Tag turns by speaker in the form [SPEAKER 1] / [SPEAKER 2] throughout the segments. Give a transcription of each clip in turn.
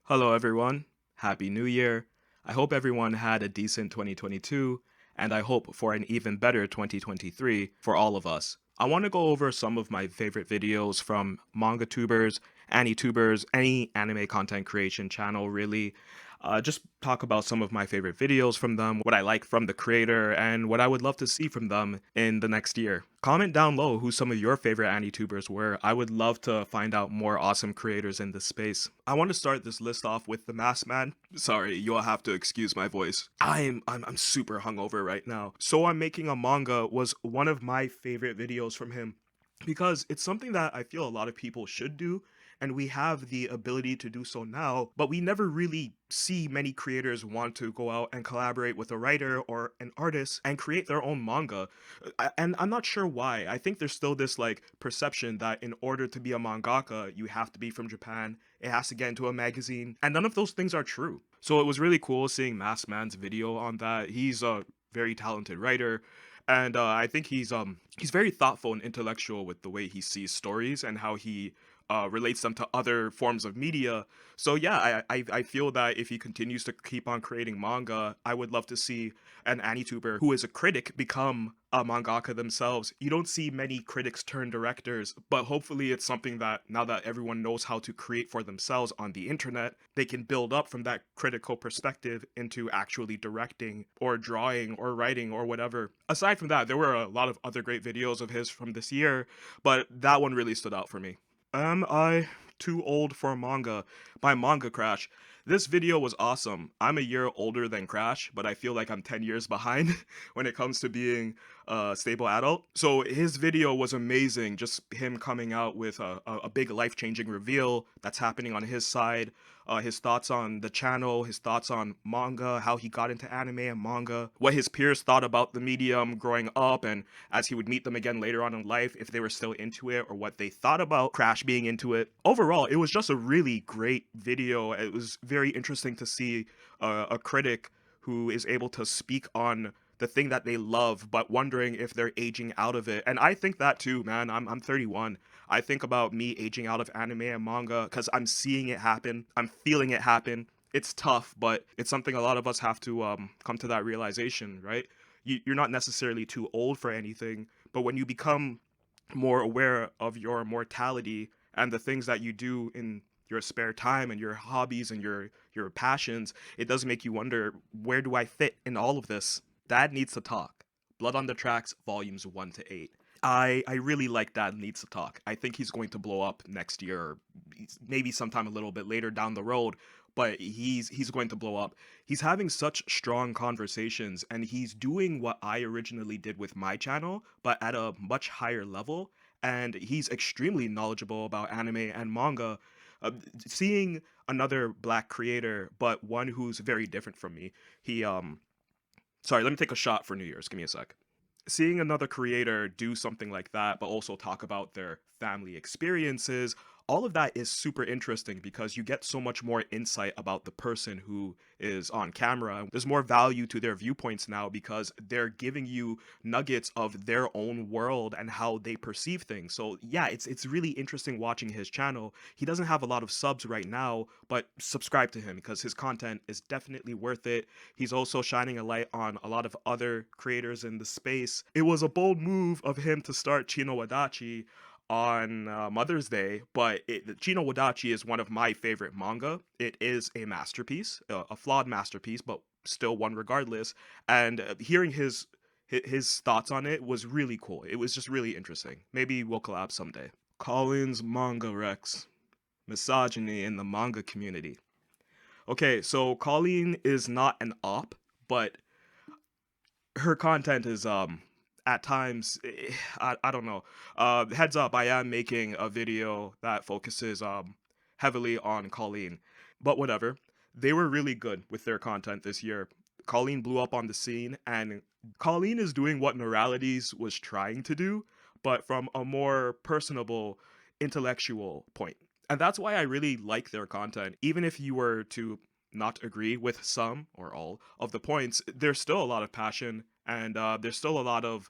[SPEAKER 1] Hello, everyone. Happy New Year. I hope everyone had a decent 2022, and I hope for an even better 2023 for all of us. I want to go over some of my favorite videos from manga tubers, anitubers, any anime content creation channel, really. Just talk about some of my favorite videos from them, what I like from the creator, and what I would love to see from them in the next year. Comment down low who some of your favorite anitubers were. I would love to find out more awesome creators in this space. I want to start this list off with the Masked Man. Sorry, you'll have to excuse my voice. I'm super hungover right now. So I'm Making a Manga was one of my favorite videos from him because it's something that I feel a lot of people should do, and we have the ability to do so now, but we never really see many creators want to go out and collaborate with a writer or an artist and create their own manga. And I'm not sure why. I think there's still this like perception that in order to be a mangaka, you have to be from Japan, it has to get into a magazine, and none of those things are true. So it was really cool seeing Masked Man's video on that. He's a very talented writer, and I think he's very thoughtful and intellectual with the way he sees stories and how he relates them to other forms of media. So yeah, I feel that if he continues to keep on creating manga, I would love to see an Anituber who is a critic become a mangaka themselves. You don't see many critics turn directors, but hopefully it's something that now that everyone knows how to create for themselves on the internet, they can build up from that critical perspective into actually directing or drawing or writing or whatever. Aside from that, there were a lot of other great videos of his from this year, but that one really stood out for me. Am I too old for manga? By Manga Crash. This video was awesome. I'm a year older than Crash, but I feel like I'm 10 years behind when it comes to being a stable adult. So his video was amazing. Just him coming out with a big life-changing reveal that's happening on his side. His thoughts on the channel, his thoughts on manga, how he got into anime and manga, what his peers thought about the medium growing up, and as he would meet them again later on in life, if they were still into it or what they thought about Crash being into it. Overall, it was just a really great video. It was very interesting to see a critic who is able to speak on the thing that they love, but wondering if they're aging out of it. And I think that too, man. I'm 31. I think about me aging out of anime and manga because I'm seeing it happen. I'm feeling it happen. It's tough, but it's something a lot of us have to come to that realization, right? You're not necessarily too old for anything, but when you become more aware of your mortality and the things that you do in your spare time and your hobbies and your passions, it does make you wonder, where do I fit in all of this? Dad Needs to Talk. Blood on the Tracks, volumes 1 to 8. I really like Dad Needs to Talk. I think he's going to blow up next year, or maybe sometime a little bit later down the road, but he's going to blow up. He's having such strong conversations, and he's doing what I originally did with my channel, but at a much higher level. And he's extremely knowledgeable about anime and manga. Seeing another black creator, but one who's very different from me. He Sorry, let me take a shot for New Year's. Give me a sec. Seeing another creator do something like that, but also talk about their family experiences, all of that is super interesting because you get so much more insight about the person who is on camera. There's more value to their viewpoints now because they're giving you nuggets of their own world and how they perceive things. So yeah, it's really interesting watching his channel. He doesn't have a lot of subs right now, but subscribe to him because his content is definitely worth it. He's also shining a light on a lot of other creators in the space. It was a bold move of him to start Chino Wadachi on Mother's Day, but Chino Wadachi is one of my favorite manga. It is a masterpiece, a flawed masterpiece, but still one regardless. And hearing his thoughts on it was really cool. It was just really interesting. Maybe we'll collab someday. Collins Manga Rex. Misogyny in the manga community. Okay, so Colleen is not an op, but her content is at times I don't know. Heads up, I am making a video that focuses heavily on Colleen, but whatever. They were really good with their content this year. Colleen blew up on the scene, and Colleen is doing what Neuralities was trying to do, but from a more personable, intellectual point. And that's why I really like their content. Even if you were to not agree with some or all of the points, there's still a lot of passion, and there's still a lot of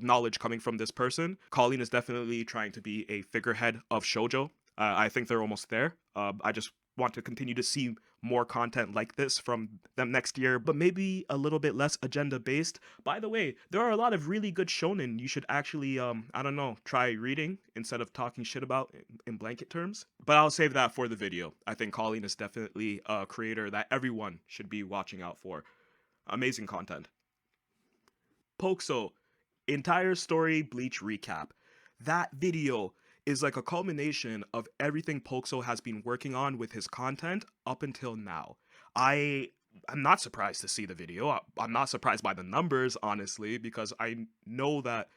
[SPEAKER 1] knowledge coming from this person. Colleen is definitely trying to be a figurehead of shojo. I think they're almost there. I just want to continue to see more content like this from them next year, but maybe a little bit less agenda based. By the way, there are a lot of really good shonen you should actually, I don't know, try reading instead of talking shit about in blanket terms. But I'll save that for the video. I think Colleen is definitely a creator that everyone should be watching out for. Amazing content. Pokso, entire story Bleach recap. That video is like a culmination of everything Pokso has been working on with his content up until now. I'm not surprised to see the video. I'm not surprised by the numbers, honestly, because I know that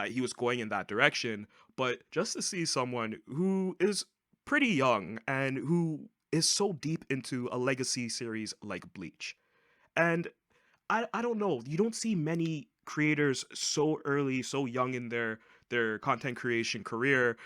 [SPEAKER 1] he was going in that direction. But just to see someone who is pretty young and who is so deep into a legacy series like Bleach, and I don't know. You don't see many creators so early, so young in their content creation career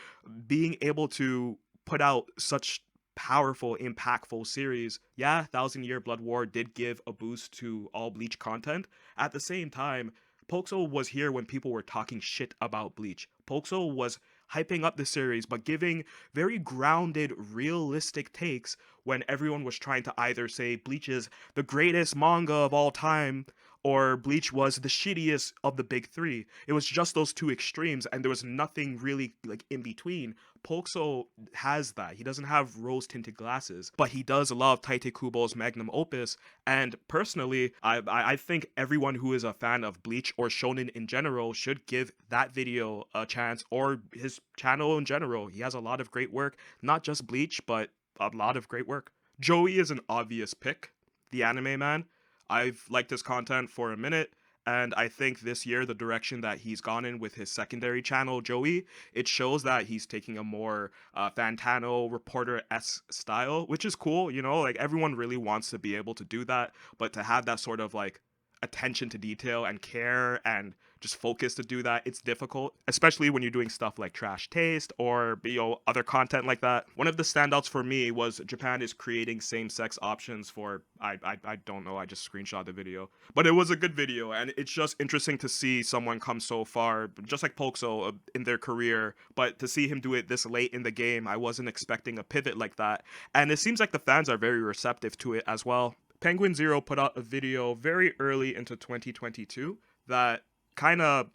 [SPEAKER 1] being able to put out such powerful, impactful series. Yeah, Thousand Year Blood War did give a boost to all Bleach content. At the same time, Pokso was here when people were talking shit about Bleach. Pokso was hyping up the series, but giving very grounded, realistic takes when everyone was trying to either say Bleach is the greatest manga of all time or Bleach was the shittiest of the big three. It was just those two extremes, and there was nothing really like in between. Pokso has that. He doesn't have rose-tinted glasses, but he does love Tite Kubo's magnum opus. And personally, I think everyone who is a fan of Bleach or shonen in general should give that video a chance, or his channel in general. He has a lot of great work, not just Bleach, but a lot of great work. Joey is an obvious pick, the anime man. I've liked his content for a minute, and I think this year the direction that he's gone in with his secondary channel, Joey, it shows that he's taking a more Fantano reporter-esque style, which is cool. You know, like everyone really wants to be able to do that, but to have that sort of like attention to detail and care and just focus to do that, it's difficult, especially when you're doing stuff like Trash Taste or other content like that. One of the standouts for me was Japan is creating same-sex options for I don't know, I just screenshot the video, but it was a good video, and it's just interesting to see someone come so far, just like Pokso, in their career, but to see him do it this late in the game, I wasn't expecting a pivot like that, and it seems like the fans are very receptive to it as well. Penguin Zero put out a video very early into 2022 that kind of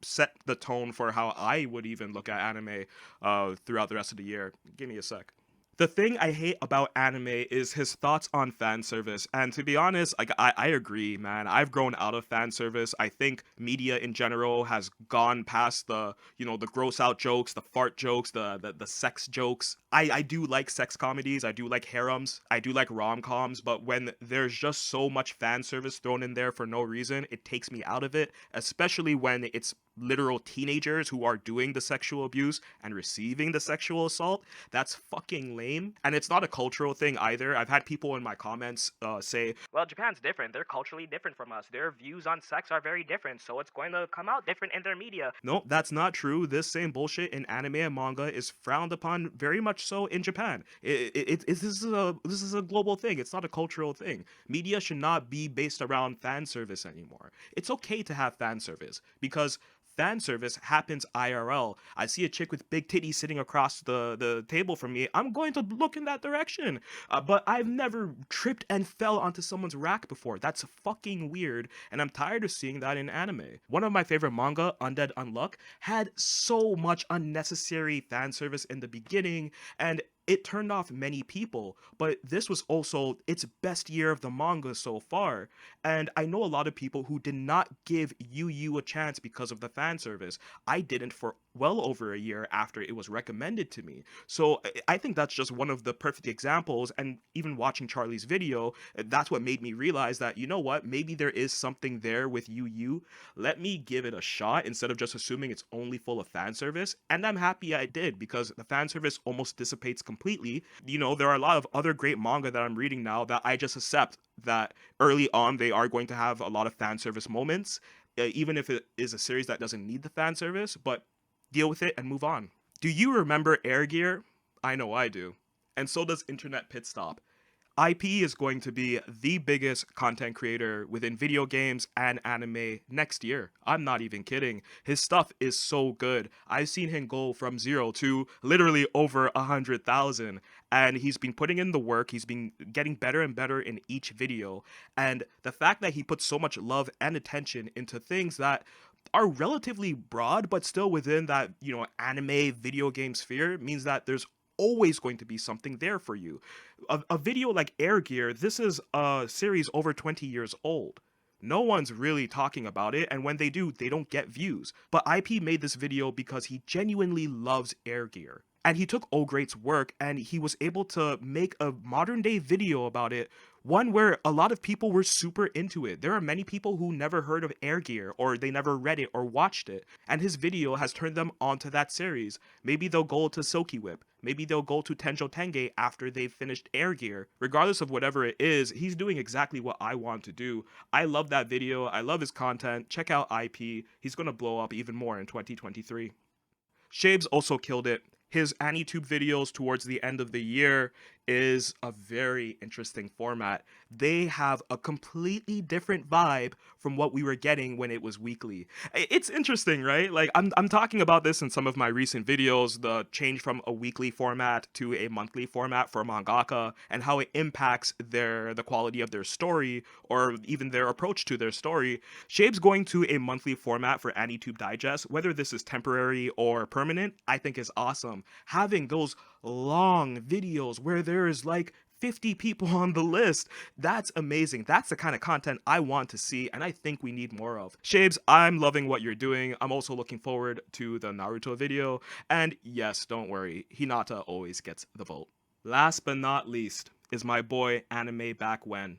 [SPEAKER 1] set the tone for how I would even look at anime throughout the rest of the year. Give me a sec. The thing I hate about anime is his thoughts on fan service. And to be honest, like I agree, man. I've grown out of fan service. I think media in general has gone past the gross out jokes, the fart jokes, the sex jokes. I do like sex comedies. I do like harems. I do like rom-coms. But when there's just so much fan service thrown in there for no reason, it takes me out of it, especially when it's literal teenagers who are doing the sexual abuse and receiving the sexual assault. That's fucking lame. And it's not a cultural thing either. I've had people in my comments say, well, Japan's different. They're culturally different from us. Their views on sex are very different, so it's going to come out different in their media. No, that's not true. This same bullshit in anime and manga is frowned upon very much so in Japan. This is a global thing. It's not a cultural thing. Media should not be based around fan service anymore. It's okay to have fan service because fan service happens IRL. I see a chick with big titties sitting across the table from me. I'm going to look in that direction. But I've never tripped and fell onto someone's rack before. That's fucking weird. And I'm tired of seeing that in anime. One of my favorite manga, Undead Unluck, had so much unnecessary fan service in the beginning, and it turned off many people, but this was also its best year of the manga so far. And I know a lot of people who did not give Yu Yu a chance because of the fan service. I didn't for well over a year after it was recommended to me. So I think that's just one of the perfect examples. And even watching Charlie's video, that's what made me realize that, you know what, maybe there is something there with Yu Yu. Let me give it a shot instead of just assuming it's only full of fan service. And I'm happy I did, because the fan service almost dissipates completely. You know, there are a lot of other great manga that I'm reading now that I just accept that early on they are going to have a lot of fan service moments, even if it is a series that doesn't need the fan service, but deal with it and move on. Do you remember Air Gear? I know I do. And so does Internet Pit Stop. IP is going to be the biggest content creator within video games and anime next year. I'm not even kidding. His stuff is so good. I've seen him go from 0 to literally over 100,000. and he's been putting in the work. He's been getting better and better in each video. And the fact that he puts so much love and attention into things that are relatively broad but still within that, anime video game sphere means that there's always going to be something there for you. A video like Air Gear, this is a series over 20 years old. No one's really talking about it, and when they do, they don't get views. But IP made this video because he genuinely loves Air Gear. And he took O-Great's work and he was able to make a modern day video about it, one where a lot of people were super into it. There are many people who never heard of Air Gear, or they never read it or watched it, and his video has turned them onto that series. Maybe they'll go to Silky Whip. Maybe they'll go to Tenjo Tenge after they've finished Air Gear. Regardless of whatever it is, he's doing exactly what I want to do. I love that video. I love his content. Check out IP. He's gonna blow up even more in 2023. Shabes also killed it. His AniTube videos towards the end of the year is a very interesting format. They have a completely different vibe from what we were getting when it was weekly. It's interesting, right? Like I'm talking about this in some of my recent videos, the change from a weekly format to a monthly format for mangaka and how it impacts the quality of their story or even their approach to their story. Shabe's going to a monthly format for AniTube Digest, whether this is temporary or permanent, I think is awesome. Having those long videos where there's like 50 people on the list, that's amazing. That's the kind of content I want to see and I think we need more of. Shabes, I'm loving what you're doing. I'm also looking forward to the Naruto video, and yes, don't worry, Hinata always gets the vote. Last but not least is my boy Anime Back When.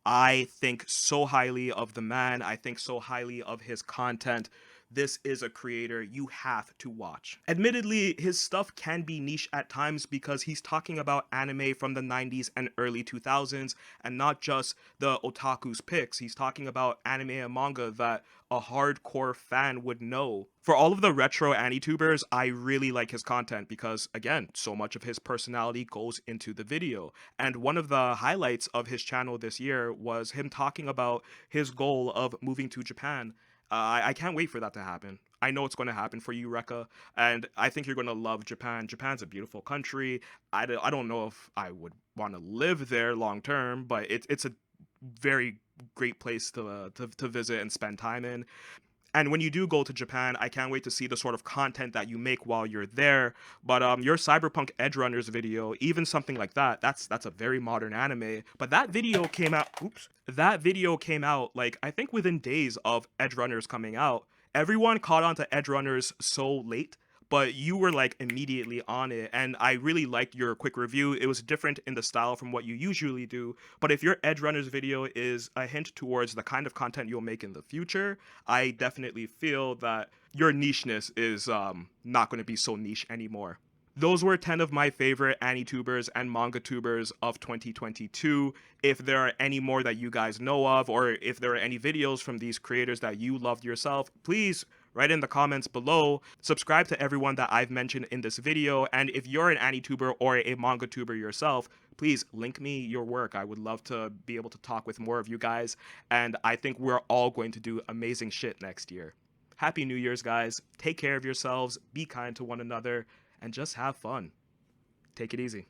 [SPEAKER 1] I think so highly of the man. I think so highly of his content. This is a creator you have to watch. Admittedly, his stuff can be niche at times because he's talking about anime from the 90s and early 2000s and not just the otaku's picks. He's talking about anime and manga that a hardcore fan would know. For all of the retro AniTubers, I really like his content because, again, so much of his personality goes into the video. And one of the highlights of his channel this year was him talking about his goal of moving to Japan. I can't wait for that to happen. I know it's going to happen for you, Rekka, and I think you're going to love Japan. Japan's a beautiful country. I don't know if I would want to live there long term, but it's a very great place to visit and spend time in. And when you do go to Japan, I can't wait to see the sort of content that you make while you're there. But your Cyberpunk Edgerunners video, even something like that, that's a very modern anime. But that video came out, that video came out like I think within days of Edgerunners coming out. Everyone caught on to Edgerunners so late, but you were like immediately on it, and I really liked your quick review. It was different in the style from what you usually do, but if your Edgerunners video is a hint towards the kind of content you'll make in the future, I definitely feel that your nicheness is not going to be so niche anymore. Those were 10 of my favorite AniTubers and MangaTubers of 2022. If there are any more that you guys know of, or if there are any videos from these creators that you loved yourself, please write in the comments below. Subscribe to everyone that I've mentioned in this video, and if you're an AniTuber or a MangaTuber yourself, please link me your work. I would love to be able to talk with more of you guys, and I think we're all going to do amazing shit next year. Happy New Year's, guys. Take care of yourselves, be kind to one another, and just have fun. Take it easy.